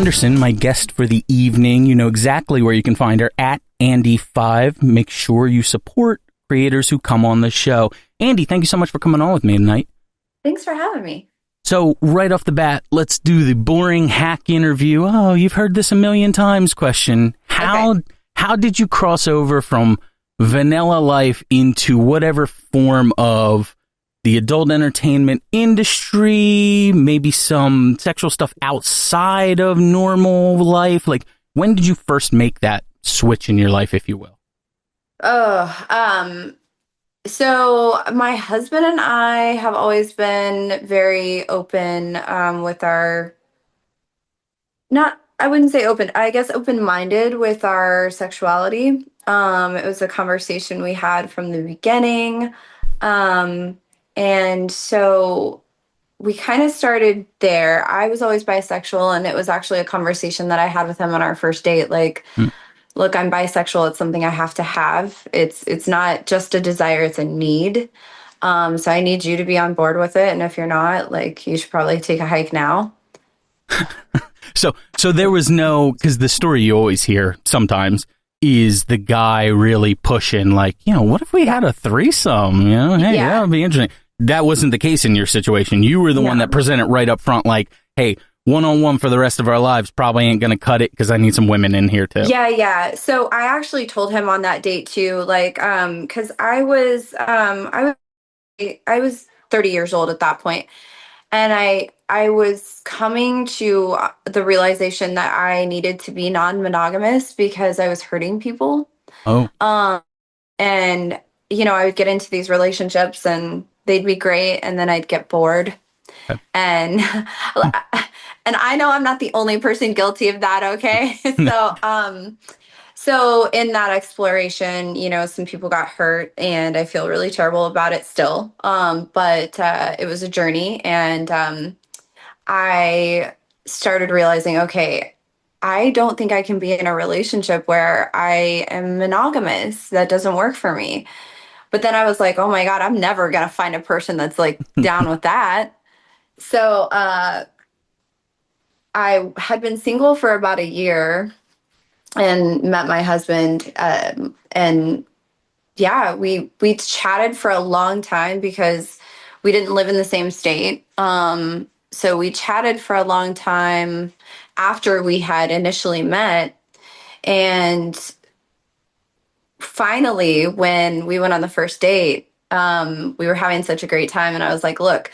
Anderson, my guest for the evening. You know exactly where you can find her, at Andie5. Make sure you support creators who come on the show. Andie, thank you so much for coming on with me tonight. Thanks for having me. So right off the bat, let's do the boring hack interview. Oh, you've heard this a million times question. How did you cross over from vanilla life into whatever form of the adult entertainment industry, maybe some sexual stuff outside of normal life? Like, when did you first make that switch in your life, if you will? So my husband and I have always been very open with our, not, I wouldn't say open, I guess open-minded with our sexuality. It was a conversation we had from the beginning. And so we kind of started there. I was always bisexual, and it was actually a conversation that I had with him on our first date. Like, look, I'm bisexual. It's something I have to have. It's not just a desire, it's a need. So I need you to be on board with it. And if you're not, like, you should probably take a hike now. So there was no, because the story you always hear sometimes is the guy really pushing, like, you know, what if we had a threesome? You know, hey, that would be interesting. That wasn't the case in your situation. You were the one that presented right up front, like, hey, one-on-one for the rest of our lives probably ain't going to cut it because I need some women in here too. Yeah. So I actually told him on that date too, like, because I was 30 years old at that point, and I was coming to the realization that I needed to be non-monogamous because I was hurting people. And you know, I would get into these relationships and they'd be great, and then I'd get bored. Okay. And I know I'm not the only person guilty of that, okay? So in that exploration, you know, some people got hurt, and I feel really terrible about it still. But it was a journey, and I started realizing, okay, I don't think I can be in a relationship where I am monogamous. That doesn't work for me. But then I was like, oh my God, I'm never going to find a person that's like down with that. So I had been single for about a year and met my husband. And yeah, we chatted for a long time because we didn't live in the same state. So we chatted for a long time after we had initially met. And finally, when we went on the first date, we were having such a great time. And I was like, look,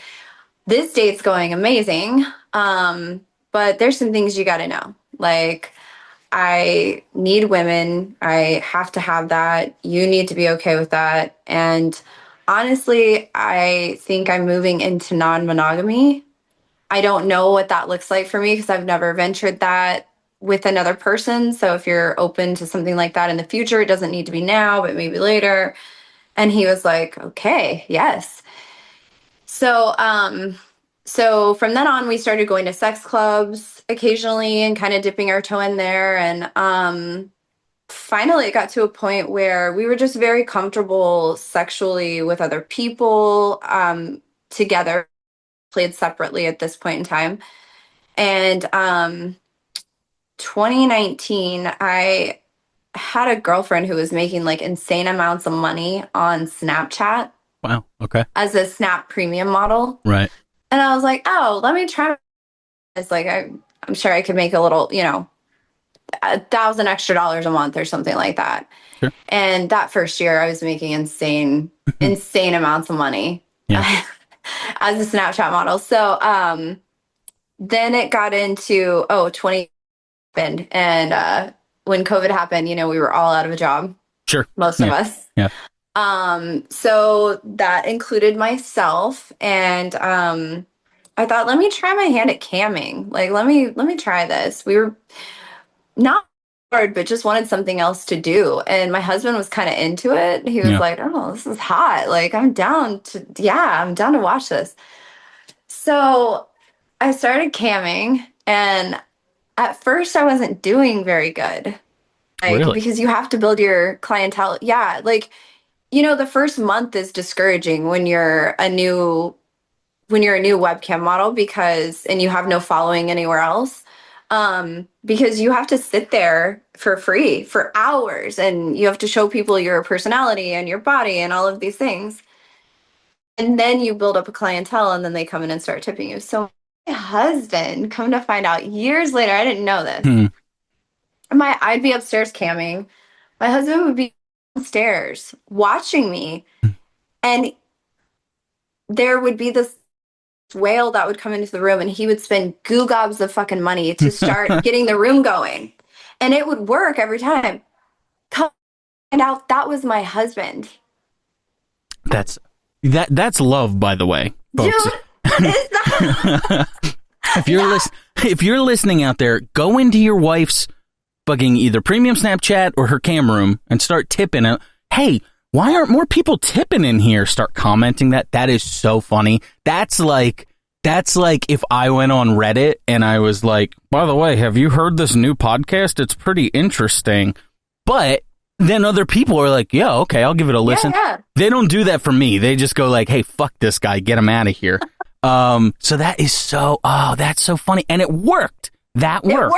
this date's going amazing. But there's some things you got to know. Like, I need women. I have to have that. You need to be okay with that. And honestly, I think I'm moving into non-monogamy. I don't know what that looks like for me because I've never ventured that with another person. So if you're open to something like that in the future, it doesn't need to be now, but maybe later. And he was like, okay, yes. So, so from then on, we started going to sex clubs occasionally and kind of dipping our toe in there. And finally, it got to a point where we were just very comfortable sexually with other people together, played separately at this point in time. And 2019, I had a girlfriend who was making like insane amounts of money on Snapchat. Wow. Okay. As a Snap premium model. Right. And I was like, oh, let me try. It's like, I'm sure I could make a little, you know, $1,000 extra a month or something like that. Sure. And that first year I was making insane amounts of money as a Snapchat model. So then it got into, 20 happened. And when COVID happened, you know, we were all out of a job. Sure. Most of us. Yeah. So that included myself, and I thought, let me try my hand at camming. Like, let me try this. We were not bored, but just wanted something else to do. And my husband was kind of into it. He was like, oh, this is hot. Like, I'm down to watch this. So I started camming, and at first I wasn't doing very good. Like, really? Because you have to build your clientele. Yeah. Like, you know, the first month is discouraging when you're a new webcam model and you have no following anywhere else. Because you have to sit there for free for hours and you have to show people your personality and your body and all of these things. And then you build up a clientele and then they come in and start tipping you. So my husband, come to find out years later, I didn't know this. Hmm. I'd be upstairs camming. My husband would be downstairs watching me, and there would be this whale that would come into the room and he would spend goo gobs of fucking money to start getting the room going. And it would work every time. Come find out that was my husband. That's love, by the way, folks. Dude, is that If you're listening out there, go into your wife's fucking either premium Snapchat or her cam room and start tipping it. Hey, why aren't more people tipping in here? Start commenting that. That is so funny. That's like if I went on Reddit and I was like, by the way, have you heard this new podcast? It's pretty interesting. But then other people are like, yeah, okay, I'll give it a listen. Yeah. They don't do that for me. They just go like, hey, fuck this guy. Get him out of here. So that is that's so funny. And it worked. That worked.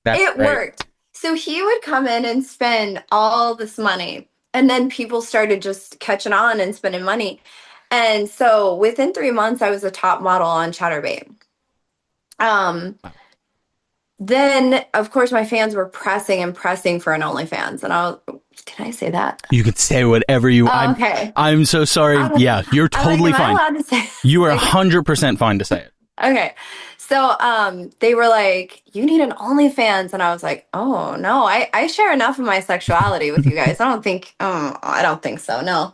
It worked. So he would come in and spend all this money. And then people started just catching on and spending money. And so within 3 months, I was a top model on Chatterbait. Then, of course, my fans were pressing and pressing for an OnlyFans. And can I say that? You could say whatever you want. Okay. I'm so sorry. Yeah, you're totally fine. Am I allowed to say You are 100% fine to say it. Okay. So they were like, you need an OnlyFans. And I was like, oh, no, I share enough of my sexuality with you guys. I don't think so. No.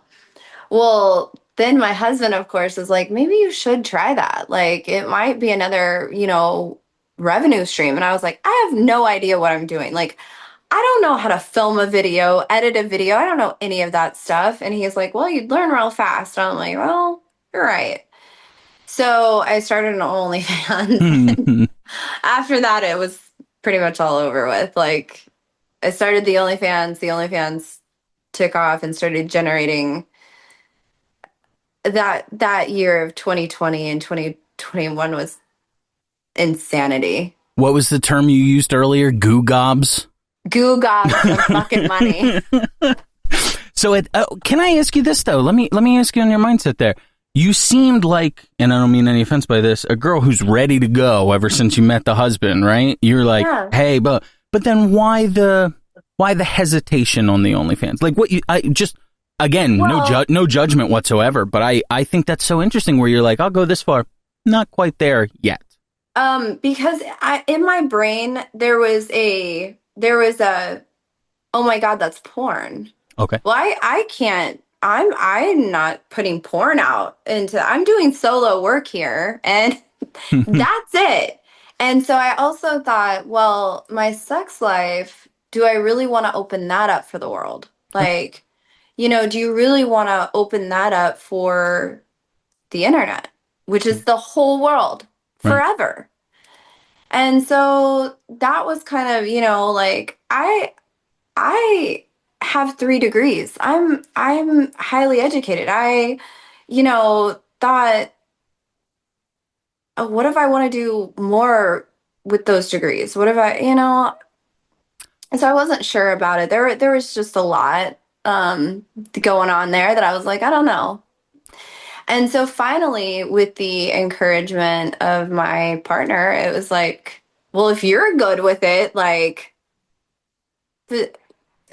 Well, then my husband, of course, is like, maybe you should try that. Like, it might be another, revenue stream. And I was like, I have no idea what I'm doing. Like, I don't know how to film a video, edit a video. I don't know any of that stuff. And he's like, well, you'd learn real fast. And I'm like, well, you're right. So I started an OnlyFans. After that, it was pretty much all over with. Like, I started the OnlyFans. The OnlyFans took off and started generating. That year of 2020 and 2021 was insanity. What was the term you used earlier? Goo gobs? Goo gobs of fucking money. So, can I ask you this though? Let me ask you on your mindset there. You seemed like, and I don't mean any offense by this, a girl who's ready to go ever since you met the husband, right? You're like, yeah. Hey, but then why the hesitation on the OnlyFans? Like no judgment whatsoever, but I think that's so interesting where you're like, I'll go this far, not quite there yet. Because in my brain there was a oh my God, that's porn. Okay. Well, I can't. I'm not putting porn out I'm doing solo work here and that's it. And so I also thought, well, my sex life, do I really want to open that up for the world? Like, do you really want to open that up for the internet, which is the whole world forever? Right. And so that was kind of, like I have 3 degrees. I'm highly educated. I, thought, what if I want to do more with those degrees? What if and so I wasn't sure about it. There was just a lot going on there that I was like, I don't know. And so finally, with the encouragement of my partner, it was like, well, if you're good with it, like,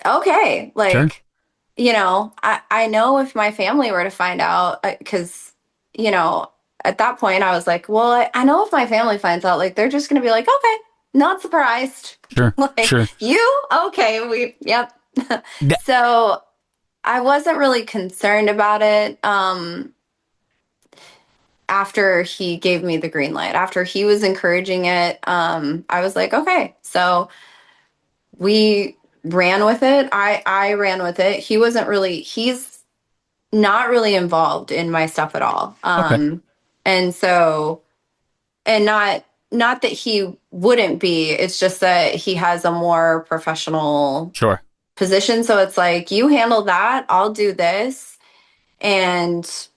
okay, like, sure. I know if my family were to find out, because, at that point I was like, well, I know if my family finds out, like, they're just going to be like, okay, not surprised. Sure. Like, sure. You? Okay. Yep. So I wasn't really concerned about it. After he gave me the green light, after he was encouraging it, I was like, okay. So we ran with it. I ran with it. He's not really involved in my stuff at all. Okay. And so, and not that he wouldn't be, it's just that he has a more professional position. So it's like, you handle that, I'll do this. And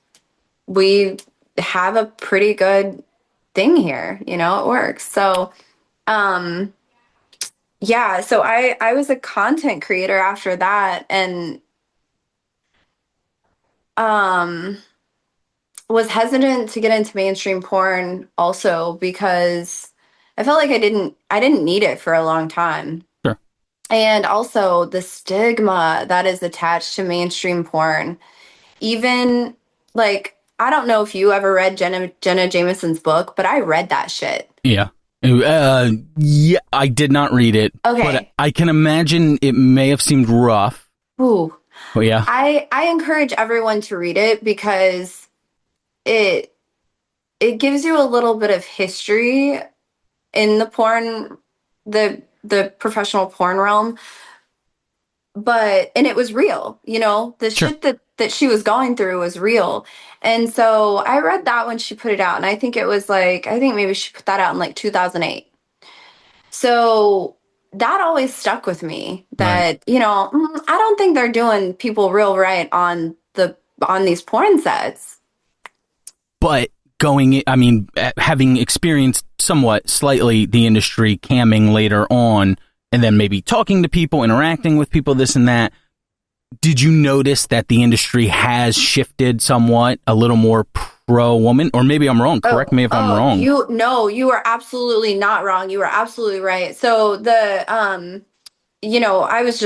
we have a pretty good thing here, it works. So Yeah, so I was a content creator after that, and um was hesitant to get into mainstream porn also because I felt like I didn't need it for a long time. Sure. And also the stigma that is attached to mainstream porn. Even like I don't know if you ever read Jenna Jameson's book, but I read that shit. Yeah. Yeah, I did not read it. Okay. But I can imagine it may have seemed rough. Ooh. But yeah. I encourage everyone to read it because it gives you a little bit of history in the porn, the professional porn realm. And it was real, the Sure. shit that she was going through was real. And so I read that when she put it out, and I think maybe she put that out in like 2008. So that always stuck with me that, Right. I don't think they're doing people real right on these porn sets. But having experienced somewhat slightly the industry camming later on, and then maybe talking to people, interacting with people, this and that, did you notice that the industry has shifted somewhat, a little more pro-woman? Or maybe I'm wrong. Correct me if I'm wrong. You are absolutely not wrong. You are absolutely right. So I was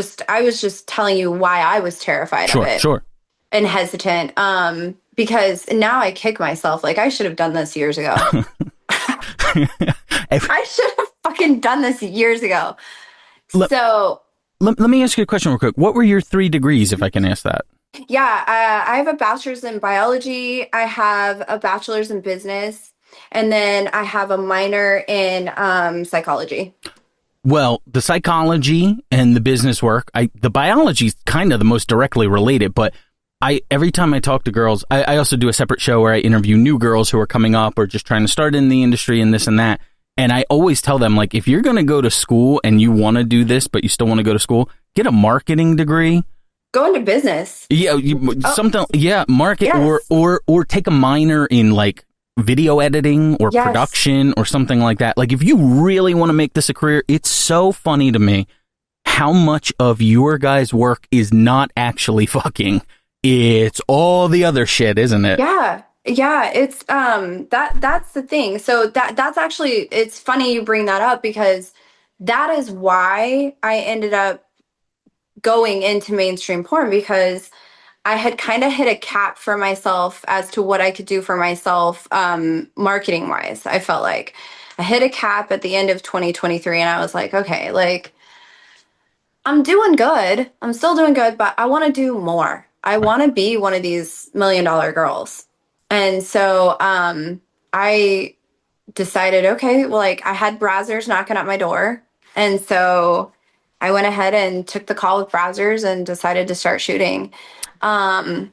just telling you why I was terrified of it. Sure. And hesitant. Because now I kick myself. Like, I should have done this years ago. I should have fucking done this years ago. Let me ask you a question real quick. What were your 3 degrees, if I can ask that? Yeah, I have a bachelor's in biology. I have a bachelor's in business. And then I have a minor in psychology. Well, the psychology and the business work, the biology is kind of the most directly related, but every time I talk to girls, I also do a separate show where I interview new girls who are coming up or just trying to start in the industry and this and that. And I always tell them, like, if you're going to go to school and you want to do this, but you still want to go to school, get a marketing degree. Go into business. Yeah. Market. Yes. Or take a minor in like video editing or production or something like that. Like, if you really want to make this a career, it's so funny to me how much of your guys' work is not actually fucking. It's all the other shit, isn't it? Yeah. Yeah, it's that's the thing. So that's actually, it's funny you bring that up because that is why I ended up going into mainstream porn, because I had kind of hit a cap for myself as to what I could do for myself marketing wise. I felt like I hit a cap at the end of 2023 and I was like, okay, like I'm doing good. I'm still doing good, but I want to do more. I want to be one of these $1 million girls. And so I decided, okay, well, like I had Brazzers knocking at my door. And so I went ahead and took the call with Brazzers and decided to start shooting. And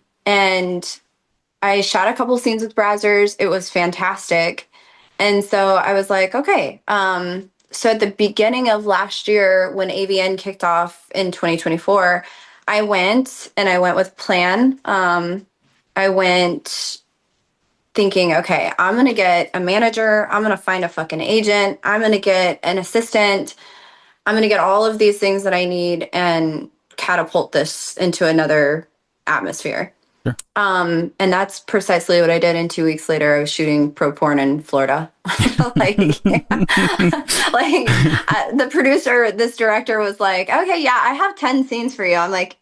I shot a couple scenes with Brazzers. It was fantastic. And so I was like, okay. So at the beginning of last year, when AVN kicked off in 2024, I went with plan. I went thinking, okay, I'm going to get a manager. I'm going to find a fucking agent. I'm going to get an assistant. I'm going to get all of these things that I need and catapult this into another atmosphere. Sure. And that's precisely what I did. And 2 weeks later, I was shooting pro porn in Florida. The producer, this director was like, okay, yeah, I have 10 scenes for you. I'm like,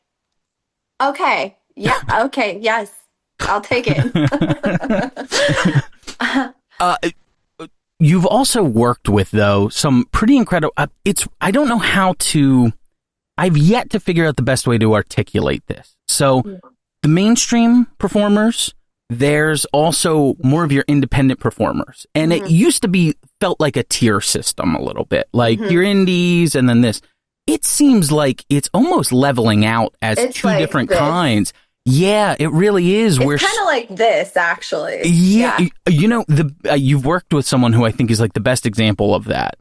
okay, yeah, okay, yes. I'll take it. You've also worked with, though, some pretty incredible... I don't know how to... I've yet to figure out the best way to articulate this. So, the mainstream performers, there's also more of your independent performers. And it used to felt like a tier system a little bit. Like, your indies and then this. It seems like it's almost leveling out as two like different kinds. Yeah, it really is. It's kind of like this, actually. Yeah. You know, you've worked with someone who I think is like the best example of that.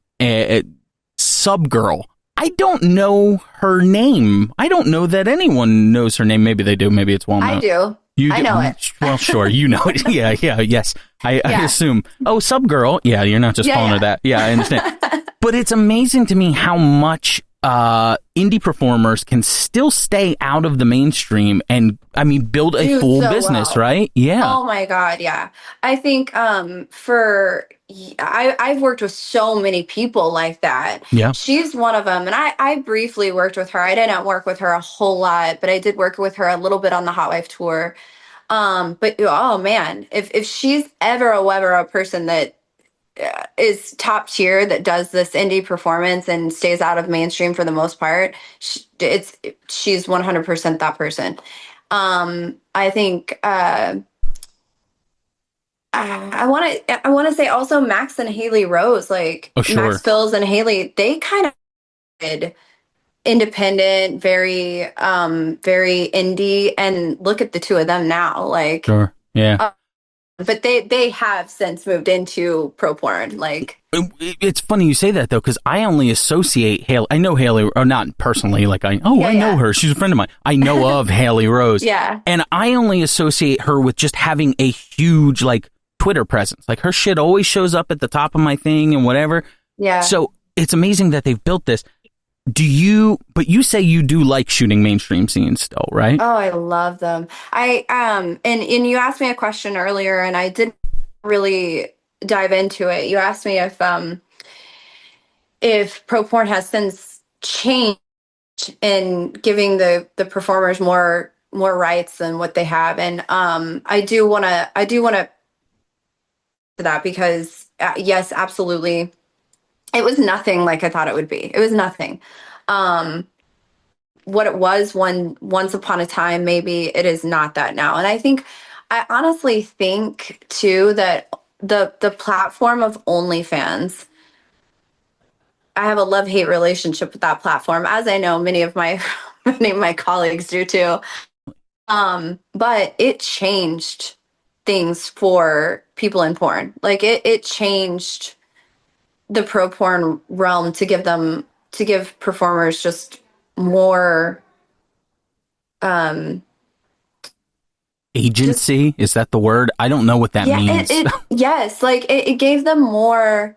Subgirl. I don't know her name. I don't know that anyone knows her name. Maybe they do. Maybe it's well known. I do. I know it. Well, sure. You know it. Yeah. Yes. I assume. Oh, Subgirl. Yeah, you're not just calling her that. Yeah, I understand. But it's amazing to me how much indie performers can still stay out of the mainstream and, I mean, build a Do full so business, well. right? Yeah. Oh my God, yeah. I think I've worked with so many people like that. Yeah. She's one of them. And I briefly worked with her. I didn't work with her a whole lot, but I did work with her a little bit on the Hot Wife tour. But oh man, if she's ever a person that is top tier that does this indie performance and stays out of mainstream for the most part, she's 100% that person. I think I want to say also Max and Haley Rose, like Oh, sure. Max Fills and Haley, they kind of did independent, very very indie, and look at the two of them now, like Sure. Yeah. but they have since moved into pro porn, like. It's funny you say that, though, because I only associate Haley. I know Haley, or not personally, like I know her. She's a friend of mine. I know of Haley Rose. Yeah. And I only associate her with just having a huge, like, Twitter presence. Like, her shit always shows up at the top of my thing and whatever. Yeah. So it's amazing that they've built this. But you say you do like shooting mainstream scenes still, right? Oh, I love them. And you asked me a question earlier, and I didn't really dive into it. You asked me if pro porn has since changed in giving the performers more rights than what they have, and I do want to that, because yes, absolutely, it was nothing like I thought it would be. It was nothing. What it was once upon a time, maybe it is not that now. And I honestly think too that the platform of OnlyFans, I have a love-hate relationship with that platform, as I know many of my colleagues do too. But it changed things for people in porn. Like it changed the pro porn realm to give performers just more Agency, is that the word? I don't know what that means. Yes, like it gave them more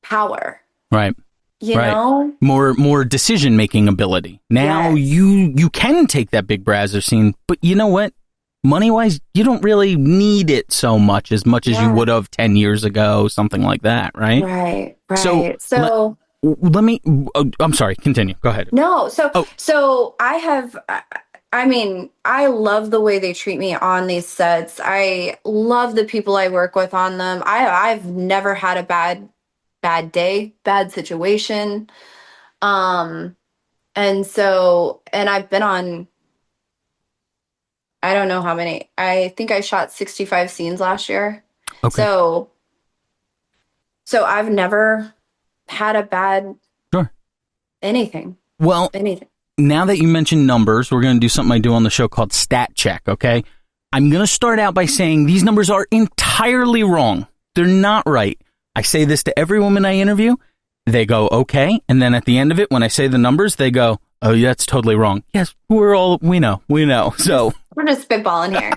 power. Right. You know? More decision making ability. Now you can take that Big Brother scene, but you know what? Money wise, you don't really need it so much as you would have 10 years ago, something like that, right? Right. So let me. I'm sorry. Continue. Go ahead. No. So I have. I mean, I love the way they treat me on these sets. I love the people I work with on them. I've never had a bad day, bad situation. And I've been on, I don't know how many. I think I shot 65 scenes last year. Okay. So I've never had a bad anything. Well, now that you mentioned numbers, we're going to do something I do on the show called Stat Check, okay? I'm going to start out by saying these numbers are entirely wrong. They're not right. I say this to every woman I interview. They go, okay. And then at the end of it, when I say the numbers, they go, oh, yeah, that's totally wrong. Yes, we know. So we're just spitballing here.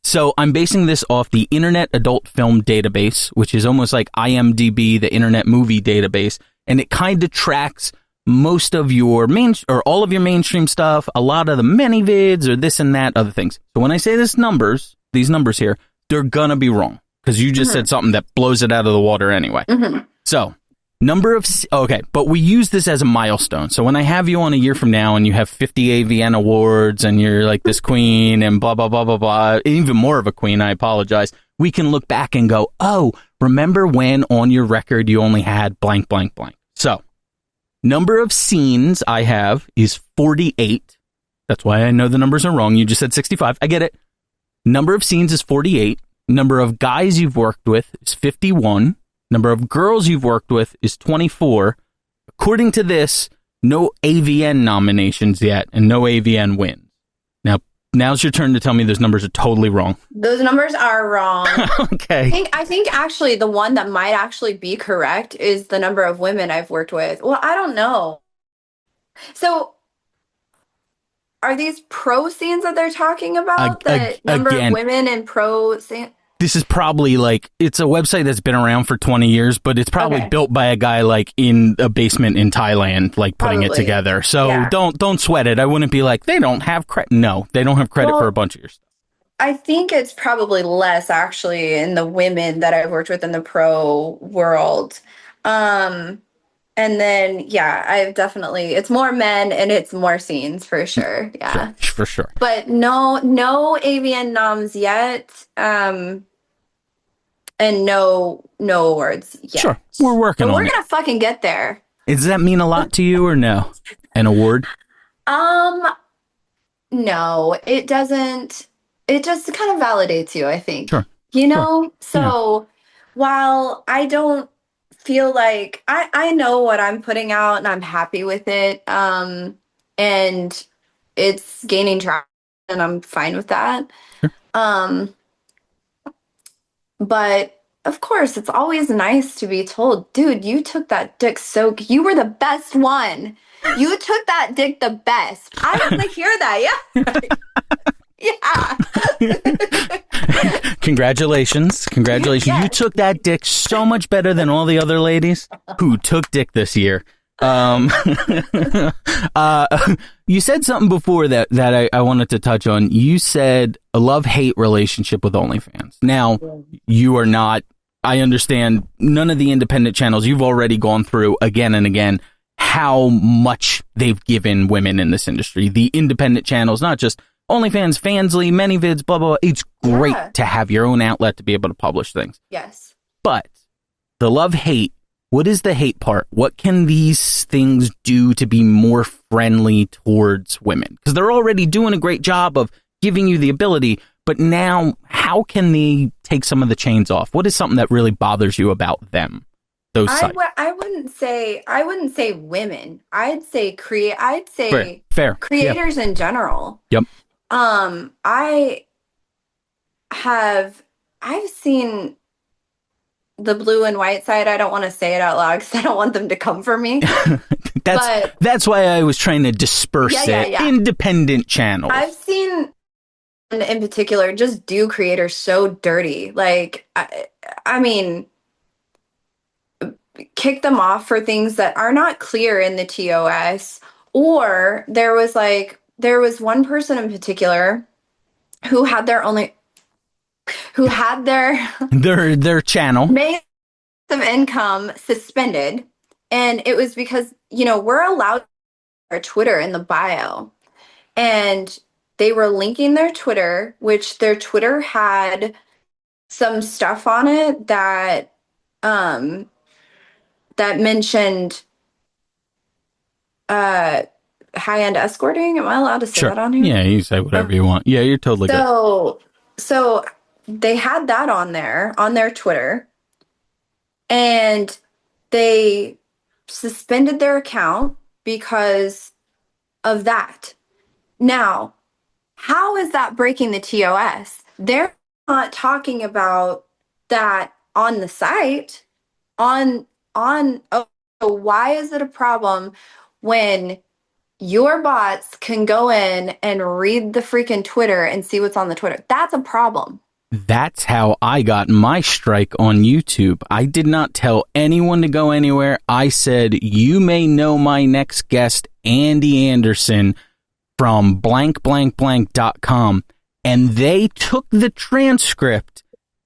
So I'm basing this off the Internet Adult Film Database, which is almost like IMDb, the Internet Movie Database. And it kind of tracks most of your all of your mainstream stuff, a lot of the many vids or this and that, other things. So when I say these numbers here, they're gonna be wrong because you just said something that blows it out of the water anyway. So but we use this as a milestone. So when I have you on a year from now and you have 50 AVN awards and you're like this queen and blah, blah, blah, blah, blah, even more of a queen, I apologize. We can look back and go, oh, remember when on your record you only had blank, blank, blank. So number of scenes I have is 48. That's why I know the numbers are wrong. You just said 65. I get it. Number of scenes is 48. Number of guys you've worked with is 51. Number of girls you've worked with is 24. According to this, no AVN nominations yet and no AVN wins. Now's your turn to tell me those numbers are totally wrong. Those numbers are wrong. Okay. I think actually the one that might actually be correct is the number of women I've worked with. Well, I don't know. So are these pro scenes that they're talking about? The number of women in pro scene? this is probably like, it's a website that's been around for 20 years, but it's probably built by a guy like in a basement in Thailand, like putting it together. So don't sweat it. I wouldn't be like, they don't have credit. No, they don't have credit for a bunch of your stuff. I think it's probably less actually in the women that I've worked with in the pro world. And then, I've definitely, it's more men and it's more scenes for sure. Yeah. For sure. But no AVN noms yet. And no awards yet. Sure. We're working on it. We're going to fucking get there. Does that mean a lot to you or no? An award? No, it doesn't. It just kind of validates you, I think. Sure. You know? So while I don't feel like I know what I'm putting out and I'm happy with it, and it's gaining traction and I'm fine with that. Sure. But of course, it's always nice to be told, dude, you took that dick you were the best one. You took that dick the best. I want to hear that. Yeah. Yeah. Congratulations. Yes. You took that dick so much better than all the other ladies who took dick this year. You said something before that I wanted to touch on. You said a love-hate relationship with OnlyFans. Now, you are not, I understand, none of the independent channels, you've already gone through again and again how much they've given women in this industry. The independent channels, not just OnlyFans, Fansly, ManyVids, blah, blah, blah. It's great to have your own outlet to be able to publish things. Yes. But the love-hate, what is the hate part? What can these things do to be more friendly towards women? Because they're already doing a great job of giving you the ability, but now how can they take some of the chains off? What is something that really bothers you about them? Those sites? I wouldn't say women. I'd say fair creators in general. Yep. I've seen the blue and white side. I don't want to say it out loud because I don't want them to come for me. That's why I was trying to disperse it. Yeah. Independent channels. I've seen, in particular, just do creators so dirty. Like, I mean, kick them off for things that are not clear in the TOS. Or there was one person in particular who had their channel made of income suspended, and it was because we're allowed our Twitter in the bio, and they were linking their Twitter, which their Twitter had some stuff on it that mentioned high-end escorting. Am I allowed to say that on here? Yeah, you say whatever you want. Yeah, you're totally good. So they had that on their Twitter, and they suspended their account because of that. Now, how is that breaking the TOS? They're not talking about that on the site. Why is it a problem when your bots can go in and read the freaking Twitter and see what's on the Twitter? That's a problem. That's how I got my strike on YouTube. I did not tell anyone to go anywhere. I said, you may know my next guest, Andie Anderson, from blank.com. And they took the transcript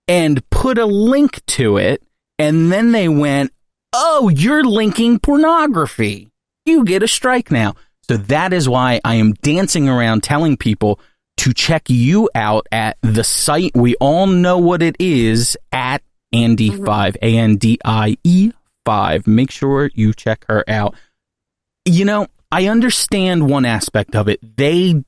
and put a link to it. And then they went, oh, you're linking pornography. You get a strike now. So that is why I am dancing around telling people to check you out at the site. We all know what it is, at Andie5, ANDIE5. Make sure you check her out. I understand one aspect of it. They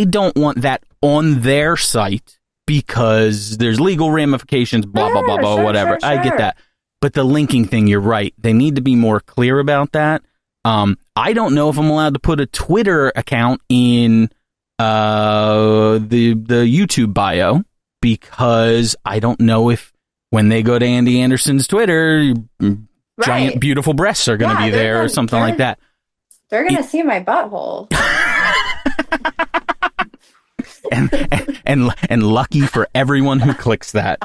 don't want that on their site because there's legal ramifications, blah, blah, blah, blah, whatever. Sure. I get that. But the linking thing, you're right. They need to be more clear about that. I don't know if I'm allowed to put a Twitter account in the YouTube bio, because I don't know if when they go to Andie Anderson's Twitter, giant beautiful breasts are going to be there or something like that. They're going to see my butthole. and lucky for everyone who clicks that.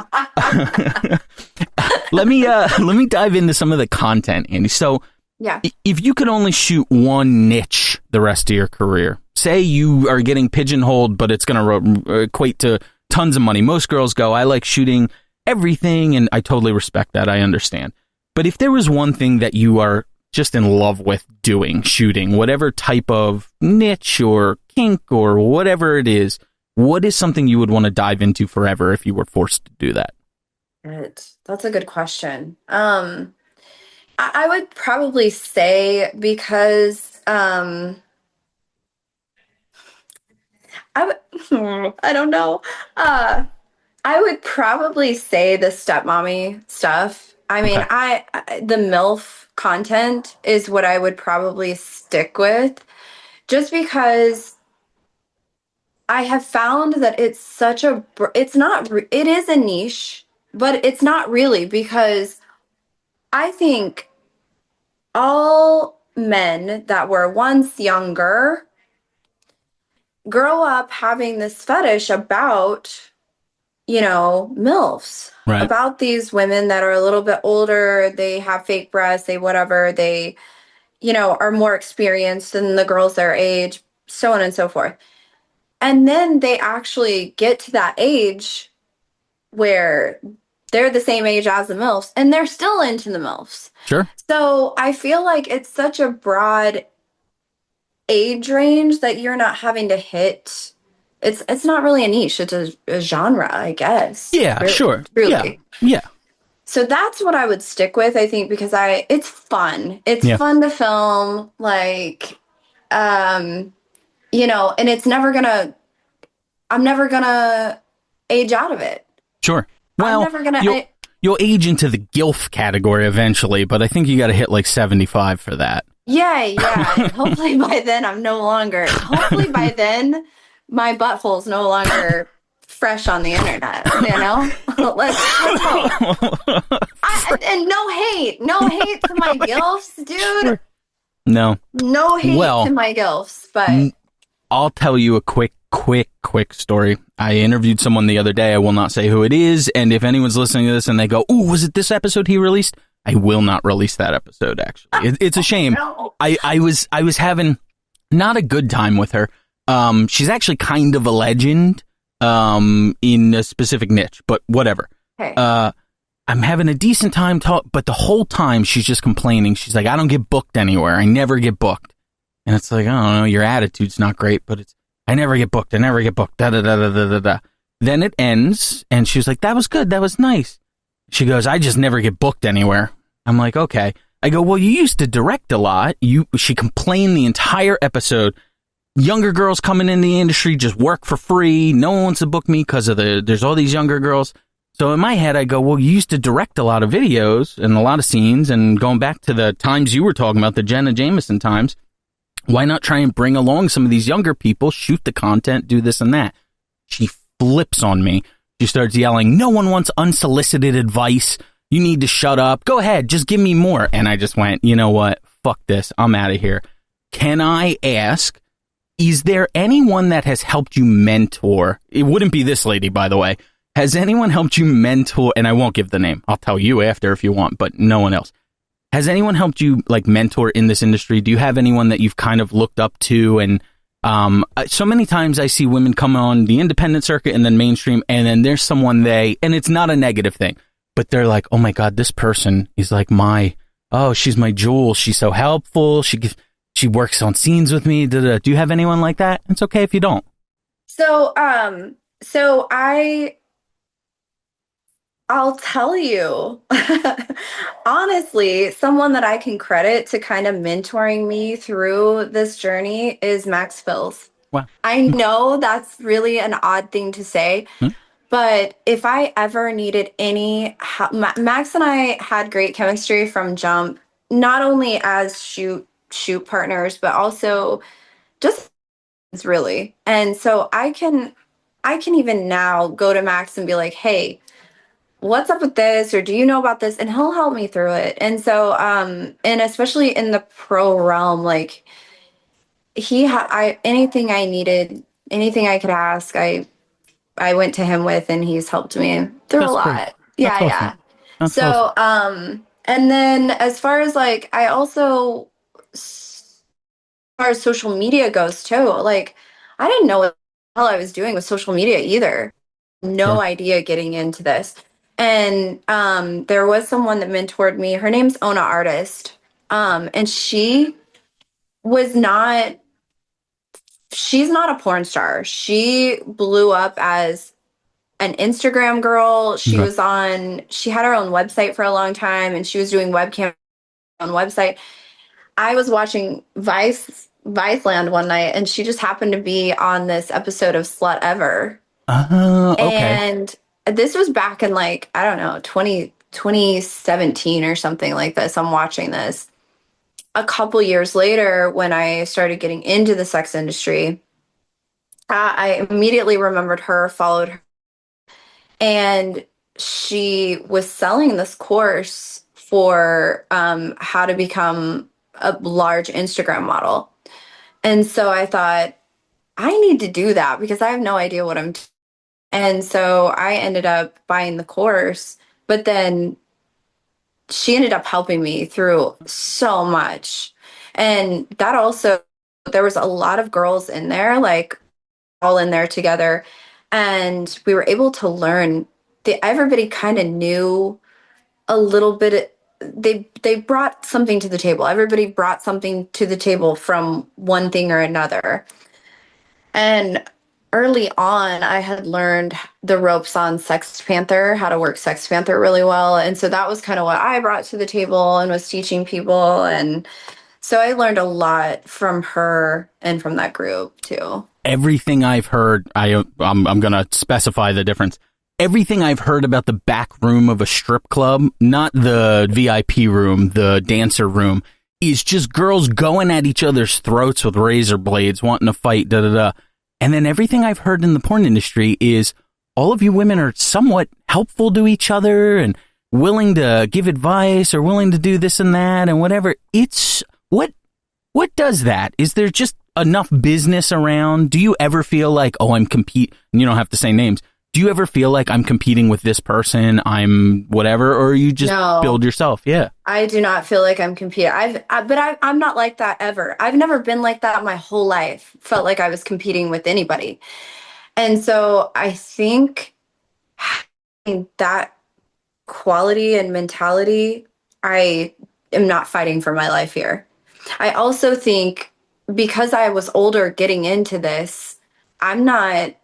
Let me dive into some of the content, Andie. So, Yeah. if you could only shoot one niche the rest of your career, say you are getting pigeonholed, but it's going to equate to tons of money. Most girls go, I like shooting everything, and I totally respect that. I understand. But if there was one thing that you are just in love with doing, shooting, whatever type of niche or kink or whatever it is, what is something you would want to dive into forever if you were forced to do that? That's a good question. I would probably say because I would, I don't know. I would probably say the stepmommy stuff. I mean, Okay. the MILF content is what I would probably stick with, just because I have found that it's such a, it's not, it is a niche, but it's not really, because I think all men that were once younger grow up having this fetish about, MILFs, Right. about these women that are a little bit older, they have fake breasts, they whatever, they, are more experienced than the girls their age, so on and so forth. And then they actually get to that age where they're the same age as the MILFs and they're still into the MILFs. Sure. So I feel like it's such a broad age range that you're not having to hit. It's not really a niche, it's a genre, I guess. Yeah, Really, sure. truly. Yeah. So that's what I would stick with, I think, because it's fun. It's Yeah. fun to film, like, and I'm never gonna age out of it. Sure. I'm Well, never gonna. you'll age into the GILF category eventually, but I think you got to hit like 75 for that. Yeah. And hopefully by then I'm no longer. Hopefully by then my butthole's no longer fresh on the internet. Let's hope. And no hate to my gilfs, dude. No. No hate to my gilfs, but I'll tell you a quick story. I interviewed someone the other day. I will not say who it is, and if anyone's listening to this and they go, "Ooh, was it this episode he released?" I will not release that episode. Actually, it's a shame. No. I was having not a good time with her. She's actually kind of a legend in a specific niche, but whatever. Hey. I'm having a decent time but the whole time she's just complaining. She's like, I don't get booked anywhere. I never get booked. And it's like, I don't know, your attitude's not great, but I never get booked. I never get booked. Da da da da da da da. Then it ends, and she's like, that was good. That was nice. She goes, I just never get booked anywhere. I'm like, okay. I go, well, you used to direct a lot. She complained the entire episode. Younger girls coming in the industry just work for free. No one wants to book me because there's all these younger girls. So in my head, I go, well, you used to direct a lot of videos and a lot of scenes, and going back to the times you were talking about, the Jenna Jameson times, why not try and bring along some of these younger people, shoot the content, do this and that? She flips on me. She starts yelling, no one wants unsolicited advice. You need to shut up. Go ahead. Just give me more. And I just went, you know what? Fuck this. I'm out of here. Can I ask, is there anyone that has helped you mentor? It wouldn't be this lady, by the way. Has anyone helped you mentor? And I won't give the name. I'll tell you after if you want, but no one else. Has anyone helped you like mentor in this industry? Do you have anyone that you've kind of looked up to? And so many times I see women come on the independent circuit and then mainstream, and then there's someone and it's not a negative thing, but they're like, oh my God, this person is like she's my jewel. She's so helpful. She works on scenes with me. Da, da. Do you have anyone like that? It's okay if you don't. So I'll tell you, honestly, someone that I can credit to kind of mentoring me through this journey is Max Fills. Wow. I know that's really an odd thing to say, but if I ever needed Max and I had great chemistry from jump, not only as shoot partners, but also just really. And so I can even now go to Max and be like, hey, what's up with this? Or do you know about this? And he'll help me through it. And so, and especially in the pro realm, like anything I needed, anything I could ask, I went to him with, and he's helped me through a That's great. lot. That's Yeah, awesome. yeah. That's awesome. So, and then as far as like, I also, as far as social media goes too, like, I didn't know what the hell I was doing with social media either. No Sure. idea getting into this. And there was someone that mentored me. Her name's Ona Artist. And was not, she's not a porn star. She blew up as an Instagram girl. Okay. She had her own website for a long time, and she was doing webcam on website. I was watching Viceland one night, and she just happened to be on this episode of Slut Ever. Okay. And this was back in like, I don't know, 2017 or something like this. I'm watching this. A couple years later, when I started getting into the sex industry, I immediately remembered her, followed her, and she was selling this course for how to become a large Instagram model. And so I thought, I need to do that because I have no idea what I'm doing. And so I ended up buying the course, but then she ended up helping me through so much. And that also, there was a lot of girls in there, like all in there together. And we were able to learn. Everybody kind of knew a little bit. They brought something to the table. Everybody brought something to the table from one thing or another. And early on, I had learned the ropes on Sex Panther, how to work Sex Panther really well. And so that was kind of what I brought to the table and was teaching people. And so I learned a lot from her and from that group too. Everything I've heard, I'm going to specify the difference. Everything I've heard about the back room of a strip club, not the VIP room, the dancer room, is just girls going at each other's throats with razor blades, wanting to fight, da da da. And then everything I've heard in the porn industry is all of you women are somewhat helpful to each other and willing to give advice or willing to do this and that and whatever. It's what does that? Is there just enough business around? Do you ever feel like, oh, I'm compete? You don't have to say names. Do you ever feel like I'm competing with this person? I'm whatever, or you just build yourself? Yeah, I do not feel like I'm competing. I'm not like that ever. I've never been like that my whole life. Felt like I was competing with anybody, and so I think having that quality and mentality, I am not fighting for my life here. I also think because I was older getting into this, I'm not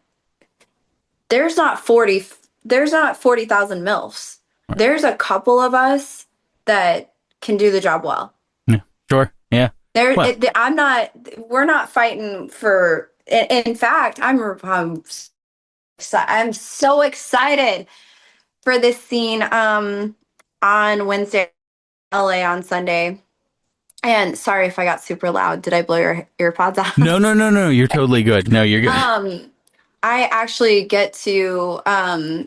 there's not 40,000 MILFs. right. There's a couple of us that can do the job well. Yeah, sure, yeah. Well, We're not fighting for, in fact, I'm so excited for this scene on Wednesday, LA on Sunday. And sorry if I got super loud. Did I blow your earpods out? no. You're totally good. No, you're good. I actually get to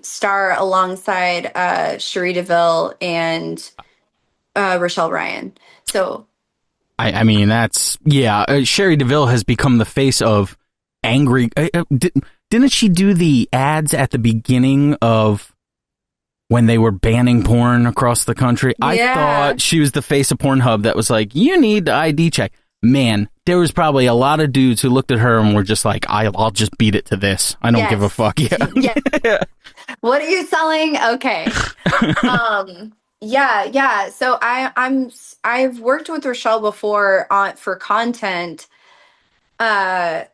star alongside Cherie DeVille and Rochelle Ryan. So, I mean, that's Cherie DeVille has become the face of angry. Didn't she do the ads at the beginning of when they were banning porn across the country? Yeah. I thought she was the face of Pornhub that was like, you need the ID check. Man, there was probably a lot of dudes who looked at her and were just like, I'll just beat it to this. I don't give a fuck. Yeah. Yeah. What are you selling? Okay. Yeah. So I've worked with Rochelle before for content. And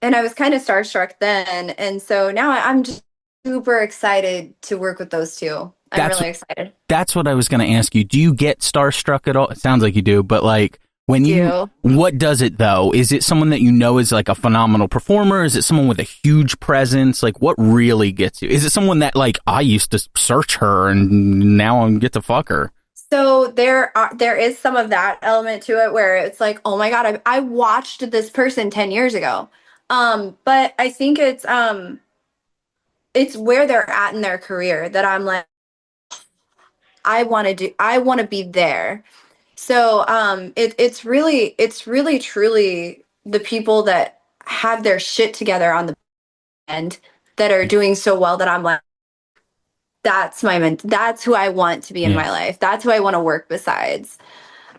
I was kind of starstruck then. And so now I'm just super excited to work with those two. I'm really excited. That's what I was going to ask you. Do you get starstruck at all? It sounds like you do, but like, what does it though? Is it someone that you know is like a phenomenal performer? Is it someone with a huge presence? Like what really gets you? Is it someone that like I used to search her and now I get to fuck her? So there is some of that element to it where it's like, oh my God, I watched this person 10 years ago. But I think it's where they're at in their career that I'm like, I want to be there. So it's really truly the people that have their shit together on the end that are doing so well that I'm like, that's who I want to be in Yeah. my life. That's who I want to work besides.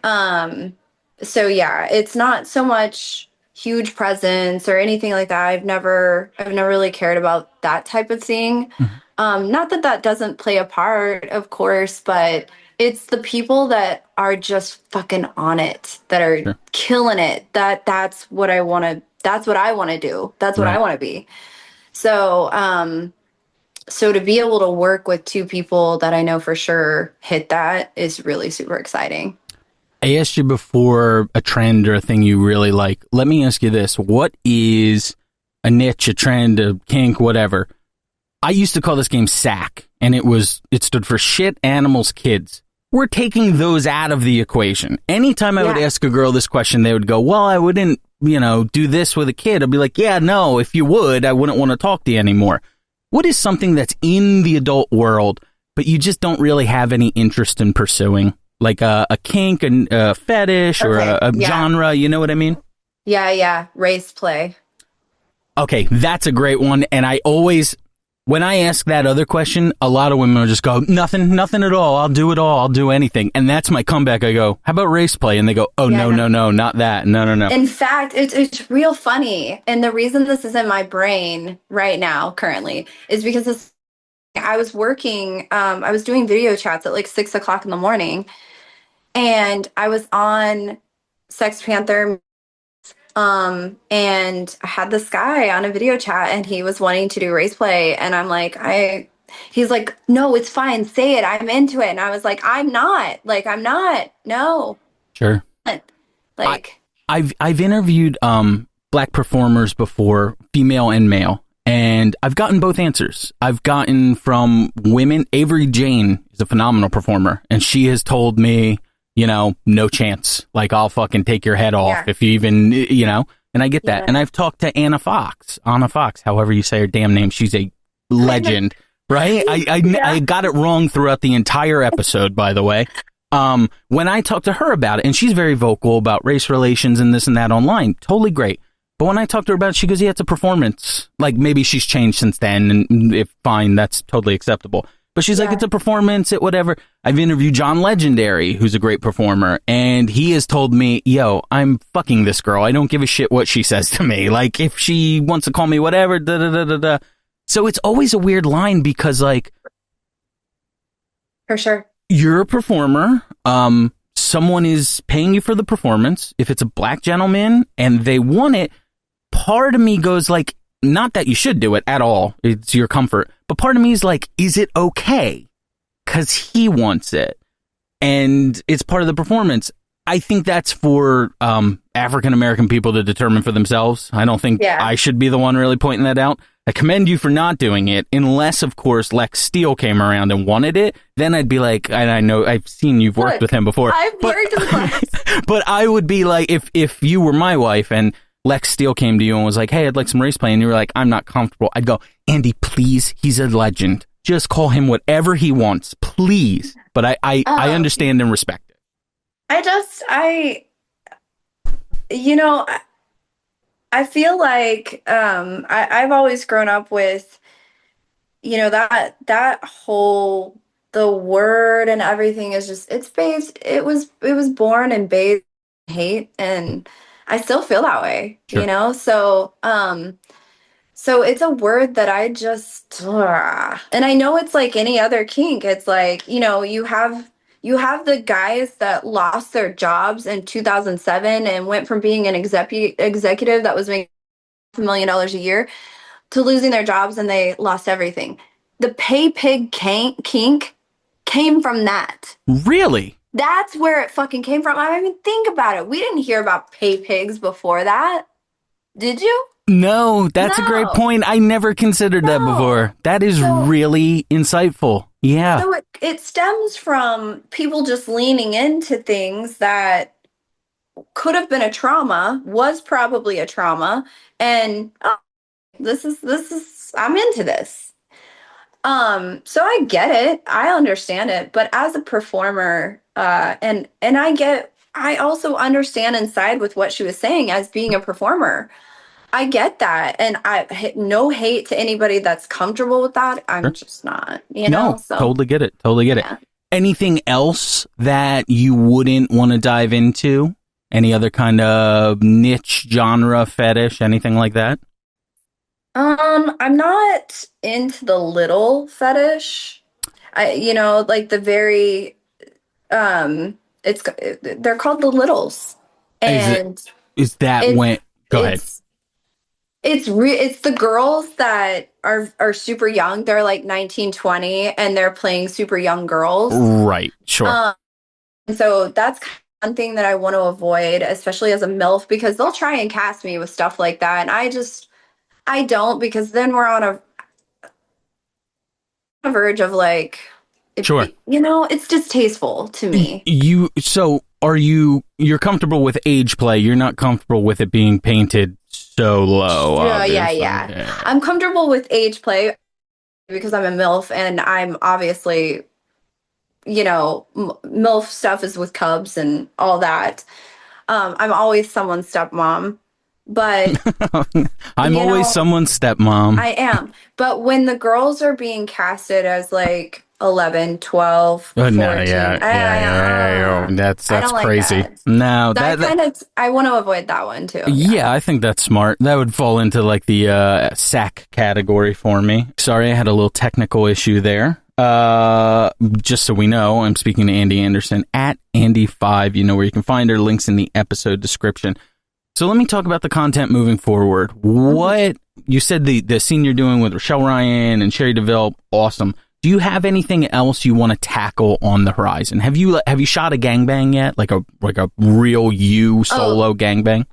Um, so yeah, it's not so much huge presence or anything like that. I've never really cared about that type of thing. Mhm. Not that that doesn't play a part, of course, but it's the people that are just fucking on it, that are Sure. killing it. That's what I want to do. That's what I Right. want to be. So, so to be able to work with two people that I know for sure hit that is really super exciting. I asked you before a trend or a thing you really like. Let me ask you this. What is a niche, a trend, a kink, whatever? I used to call this game SAC, and it stood for shit, animals, kids. We're taking those out of the equation. Anytime I would ask a girl this question, they would go, well, I wouldn't, do this with a kid. I'd be like, yeah, no, if you would, I wouldn't want to talk to you anymore. What is something that's in the adult world, but you just don't really have any interest in pursuing? Like a kink, a fetish, or a genre, you know what I mean? Yeah. Race play. Okay, that's a great one. And when I ask that other question, a lot of women will just go, nothing at all. I'll do it all. I'll do anything. And that's my comeback. I go, how about race play? And they go, oh, no, not that. No. In fact, it's real funny. And the reason this is in my brain right now, currently, is because I was working, I was doing video chats at like 6 o'clock in the morning. And I was on Sex Panther, and I had this guy on a video chat, and he was wanting to do race play, and I'm like, he's like, no, it's fine, say it, I'm into it, and I was like, I'm not, no, Sure. like, I've interviewed black performers before, female and male, and I've gotten both answers. I've gotten from women. Avery Jane is a phenomenal performer, and she has told me, no chance. Like, I'll fucking take your head off if you even, and I get that. And I've talked to Anna Fox, however you say her damn name. She's a legend, right? I got it wrong throughout the entire episode, by the way. When I talked to her about it, and she's very vocal about race relations and this and that online, totally great. But when I talked to her about it, she goes, yeah, it's a performance. Like, maybe she's changed since then, and if fine, that's totally acceptable. But she's like, it's a performance, whatever. I've interviewed John Legendary, who's a great performer, and he has told me, yo, I'm fucking this girl. I don't give a shit what she says to me. Like, if she wants to call me whatever, da-da-da-da-da. So it's always a weird line because, like... For sure. You're a performer. Someone is paying you for the performance. If it's a black gentleman and they want it, part of me goes like, not that you should do it at all. It's your comfort. But part of me is like, is it okay? Because he wants it. And it's part of the performance. I think that's for African-American people to determine for themselves. I don't think I should be the one really pointing that out. I commend you for not doing it, unless, of course, Lex Steele came around and wanted it. Then I'd be like, and I know I've seen you've worked with him before. I've worked with Lex. But I would be like, if you were my wife and Lex Steele came to you and was like, hey, I'd like some race play, and you were like, I'm not comfortable, I'd go, Andie, please, he's a legend. Just call him whatever he wants, please. But I understand and respect it. I feel like I've always grown up with, that whole, the word and everything is just, it was born and bathed in hate, and I still feel that way, Sure. So it's a word that I just, and I know it's like any other kink. It's like, you have the guys that lost their jobs in 2007 and went from being an executive that was making $1 million a year to losing their jobs, and they lost everything. The pay pig kink came from that. Really? That's where it fucking came from. I mean, think about it. We didn't hear about pay pigs before that. Did you? No, that's a great point. I never considered that before. That is really insightful. Yeah. So it stems from people just leaning into things that could have been a trauma, was probably a trauma, and this is I'm into this. So I get it. I understand it. But as a performer, and I also understand and side with what she was saying as being a performer. I get that. And no hate to anybody that's comfortable with that. I'm Sure. just not, you know? No, So, totally get it. Totally get it. yeah. Anything else that you wouldn't want to dive into? Any other kind of niche genre fetish, anything like that? I'm not into the little fetish. Like the very, it's, they're called the littles. Is it And is that it's, when go ahead. it's, it's the girls that are super young. They're like 19, 20, and they're playing super young girls. Right, sure. Um, and so that's one thing that I want to avoid, especially as a MILF, because they'll try and cast me with stuff like that. And I don't, because then we're on a verge of like, Sure. it's distasteful to me. You're comfortable with age play, you're not comfortable with it being painted so low, Yeah, yeah, obviously. yeah. Yeah. I'm comfortable with age play because I'm a MILF and I'm obviously, MILF stuff is with cubs and all that. I'm always someone's stepmom, but I'm always someone's stepmom. I am. But when the girls are being casted as like 11, 12, 14, No, yeah. That's I don't like crazy. that. No, So I want to avoid that one too. yeah, I think that's smart. That would fall into like the sack category for me. Sorry, I had a little technical issue there. Just so we know, I'm speaking to Andie Anderson at Andie5. You know where you can find her. Links in the episode description. So let me talk about the content moving forward. What you said the scene you're doing with Rochelle Ryan and Sherry DeVille, awesome. Do you have anything else you want to tackle on the horizon? Have you shot a gangbang yet? Like a real solo gangbang?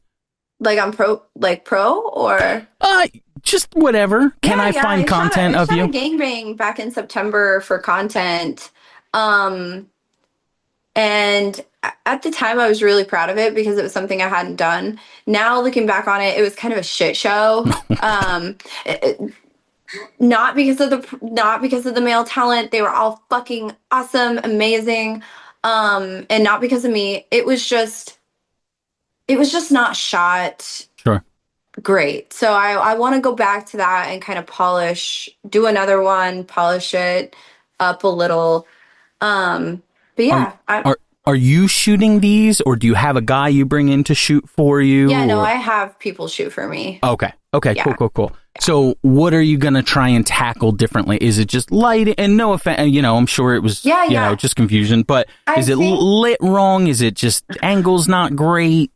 Like I'm pro or Just whatever. Can I find content of you? I shot a gangbang back in September for content. And at the time I was really proud of it because it was something I hadn't done. Now looking back on it, it was kind of a shit show. Not because of the male talent. They were all fucking awesome, amazing. And not because of me. It was just not shot Sure. great. So I want to go back to that and kind of do another one, polish it up a little. But yeah, Are you shooting these, or do you have a guy you bring in to shoot for you? yeah, no, I have people shoot for me. Okay, Yeah. cool. So what are you going to try and tackle differently? Is it just light? And no offense, I'm sure it was, just confusion, but is it lit wrong? Is it just angles not great?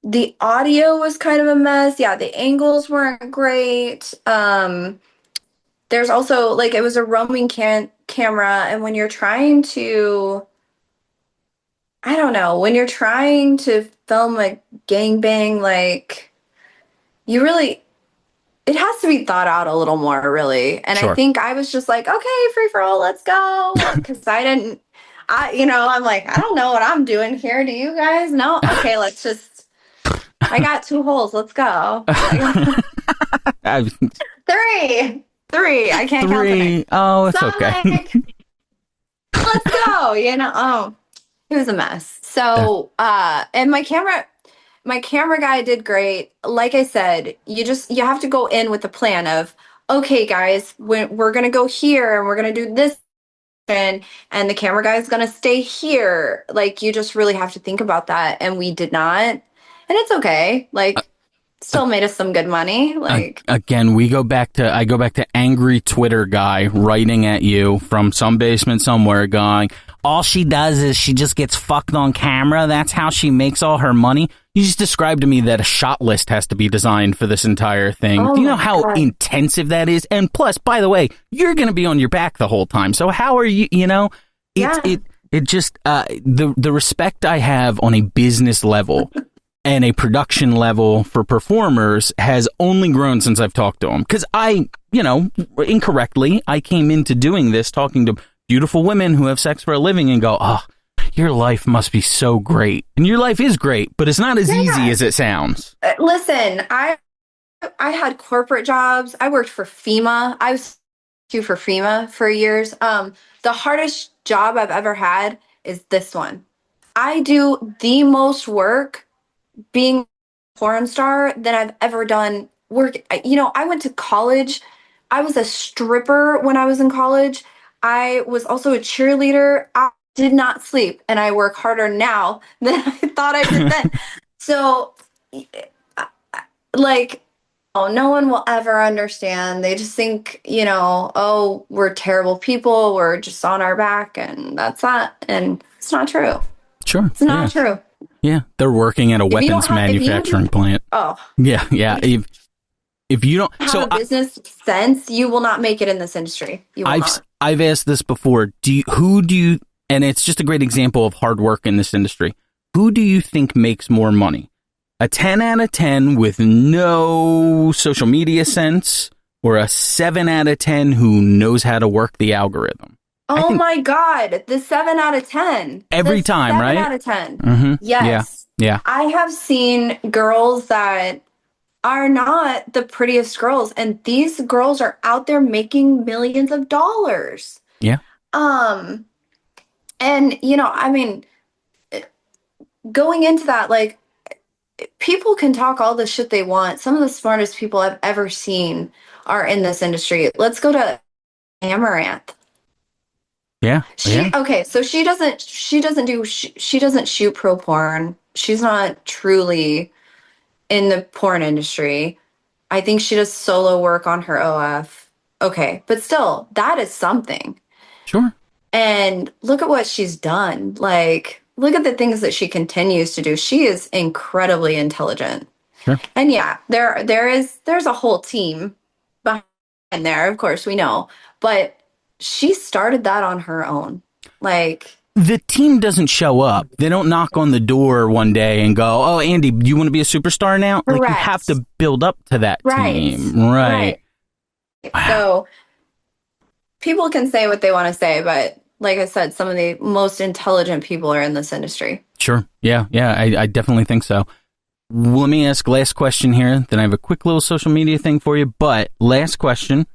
The audio was kind of a mess. Yeah, the angles weren't great. There's also like it was a roaming camera, and when you're trying to, I don't know, when you're trying to film a gangbang, like it has to be thought out a little more, really. And Sure. I think I was just like, okay, free for all, let's go, because I'm like, I don't know what I'm doing here. Do you guys know? Okay, let's just. I got 2 holes. Let's go. Three. I can't count them. Oh, it's So okay. like, let's go. It was a mess. So, and my camera guy did great. Like I said, you have to go in with a plan of, okay, guys, we're gonna go here and we're gonna do this, and the camera guy is gonna stay here. Like you just really have to think about that, and we did not. And it's okay. Like, still made us some good money. Like, again, I go back to angry Twitter guy writing at you from some basement somewhere going, all she does is she just gets fucked on camera. That's how she makes all her money. You just described to me that a shot list has to be designed for this entire thing. Oh Do you know how God. intensive that is? And plus, by the way, you're going to be on your back the whole time. So how are you, it just, the respect I have on a business level and a production level for performers has only grown since I've talked to them. Because incorrectly, I came into doing this talking to beautiful women who have sex for a living and go, oh, your life must be so great. And your life is great, but it's not as easy as it sounds. Listen, I had corporate jobs. I worked for FEMA. I was for FEMA for years. The hardest job I've ever had is this one. I do the most work being porn star than I've ever done work. You know, I went to college. I was a stripper when I was in college. I was also a cheerleader. I did not sleep, and I work harder now than I thought I did then. So, like, oh, no one will ever understand. They just think, you know, oh, we're terrible people. We're just on our back, and that's that. And it's not true. Sure. It's not true. Yeah. They're working at a weapons manufacturing plant. Oh. Yeah. Yeah. If you don't have a business sense, you will not make it in this industry. You will not. I've asked this before. Who do you, and it's just a great example of hard work in this industry. Who do you think makes more money? A 10 out of 10 with no social media sense, or a 7 out of 10 who knows how to work the algorithm? Oh my God. The 7 out of 10. Every time, right? 7 out of 10. Mm-hmm. Yes. Yeah. I have seen girls that are not the prettiest girls, and these girls are out there making millions of dollars. Yeah. And you know, I mean, going into that, like, people can talk all the shit they want. Some of the smartest people I've ever seen are in this industry. Let's go to Amaranth. Yeah. Okay, so she doesn't shoot pro porn. She's not truly in the porn industry. I think she does solo work on her OF. Okay, but still, that is something. Sure. And look at what she's done. Like, look at the things that she continues to do. She is incredibly intelligent. Sure. And yeah, there's a whole team behind there, of course, we know. But she started that on her own. Like, the team doesn't show up. They don't knock on the door one day and go, "Oh, Andie, do you want to be a superstar now?" Like, you have to build up to that team. Right. Wow. So people can say what they want to say, but like I said, some of the most intelligent people are in this industry. Sure. Yeah. I definitely think so. Let me ask last question here. Then I have a quick little social media thing for you. But last question.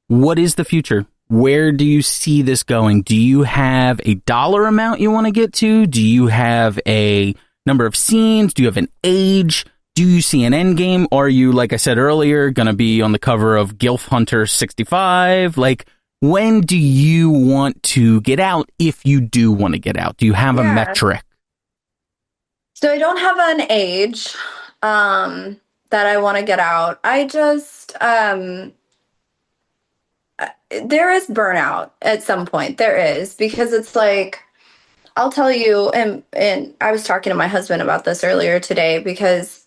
What is the future? Where do you see this going? Do you have a dollar amount you want to get to? Do you have a number of scenes? Do you have an age? Do you see an end game? Or are you, like I said earlier, going to be on the cover of Gilf Hunter 65? Like, when do you want to get out, if you do want to get out? Do you have a metric? So I don't have an age that I want to get out. I just... there is burnout at some point. There is, because it's like, I'll tell you, and I was talking to my husband about this earlier today, because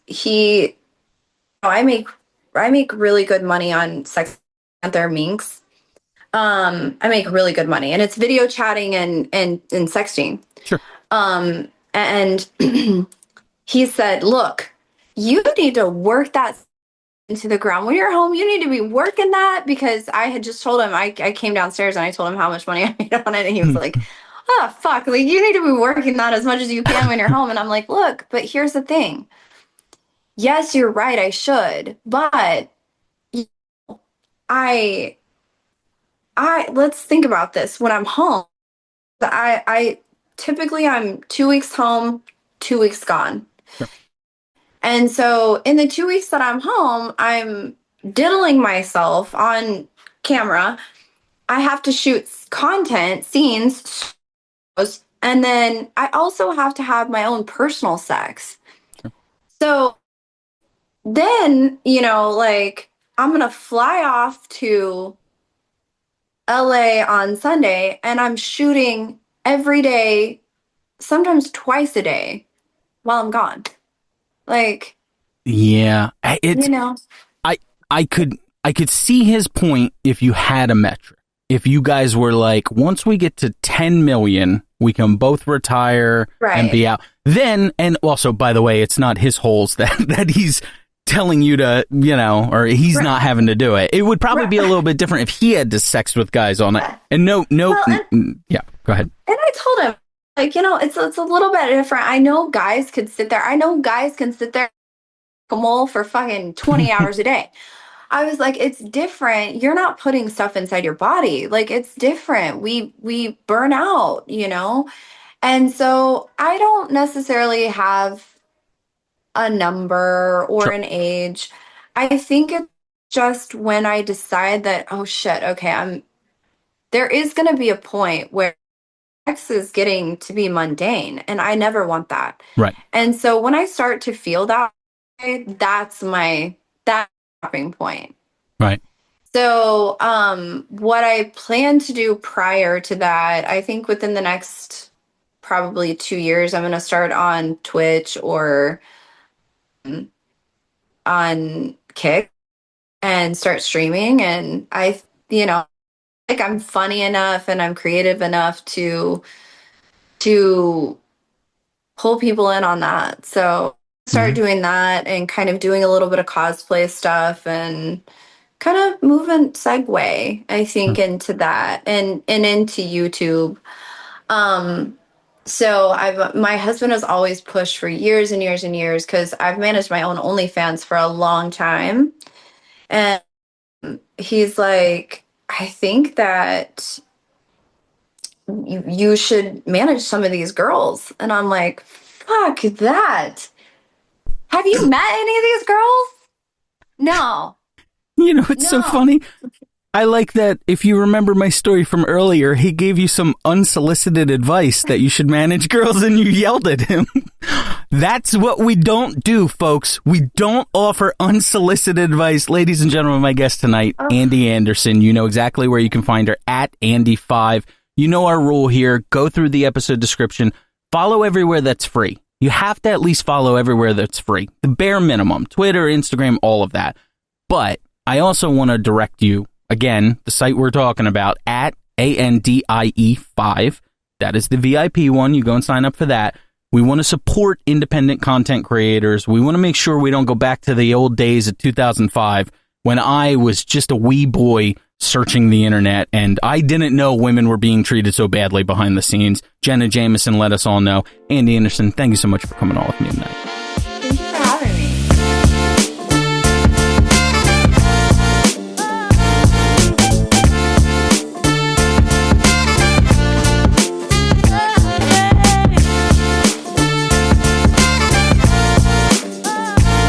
I make really good money on sex Panther minks. I make really good money, and it's video chatting and sexting. Sure. And he said, "Look, you need to work that into the ground when you're home. You need to be working that," because I had just told him, I came downstairs and I told him how much money I made on it, and he was like, "Oh fuck, like, you need to be working that as much as you can when you're home." And I'm like, "Look, but here's the thing. Yes, you're right, I should, but I let's think about this. When I'm home, I typically, I'm 2 weeks home, 2 weeks gone. Sure. And so in the 2 weeks that I'm home, I'm diddling myself on camera. I have to shoot content, scenes, and then I also have to have my own personal sex. Sure. So then, you know, like, I'm going to fly off to LA on Sunday, and I'm shooting every day, sometimes twice a day while I'm gone. Like, yeah, it's, you know, I could see his point if you had a metric. If you guys were like, once we get to 10 million, we can both retire and be out. Then, and also, by the way, it's not his holes that he's telling you to, you know, or he's not having to do it. It would probably be a little bit different if he had to sex with guys on it. And yeah, go ahead. And I told him, like, you know, it's a little bit different. I know guys could sit there. I know guys can sit there like a mole for fucking 20 hours a day. I was like, it's different. You're not putting stuff inside your body. Like, it's different. We burn out, you know? And so I don't necessarily have a number or Sure. an age. I think it's just when I decide that, oh shit, okay, there is going to be a point where sex is getting to be mundane, and I never want that. Right. And so when I start to feel that way, that's stopping point. Right. So, what I plan to do prior to that, I think within the next probably 2 years, I'm going to start on Twitch or on Kick and start streaming. And like I'm funny enough and I'm creative enough to pull people in on that. So start doing that and kind of doing a little bit of cosplay stuff and kind of segue, I think, into that and into YouTube. So my husband has always pushed for years and years and years because I've managed my own OnlyFans for a long time. And he's like, I think that you should manage some of these girls. And I'm like, fuck that. Have you met any of these girls? No. You know, it's so funny. I like that if you remember my story from earlier, he gave you some unsolicited advice that you should manage girls and you yelled at him. That's what we don't do, folks. We don't offer unsolicited advice. Ladies and gentlemen, my guest tonight, Andie Anderson. You know exactly where you can find her, at Andie5. You know our rule here. Go through the episode description. Follow everywhere that's free. You have to at least follow everywhere that's free. The bare minimum. Twitter, Instagram, all of that. But I also want to direct you, again, the site we're talking about, at ANDIE5. That is the VIP one. You go and sign up for that. We want to support independent content creators. We want to make sure we don't go back to the old days of 2005 when I was just a wee boy searching the internet and I didn't know women were being treated so badly behind the scenes. Jenna Jameson let us all know. Andie Anderson, thank you so much for coming on with me tonight.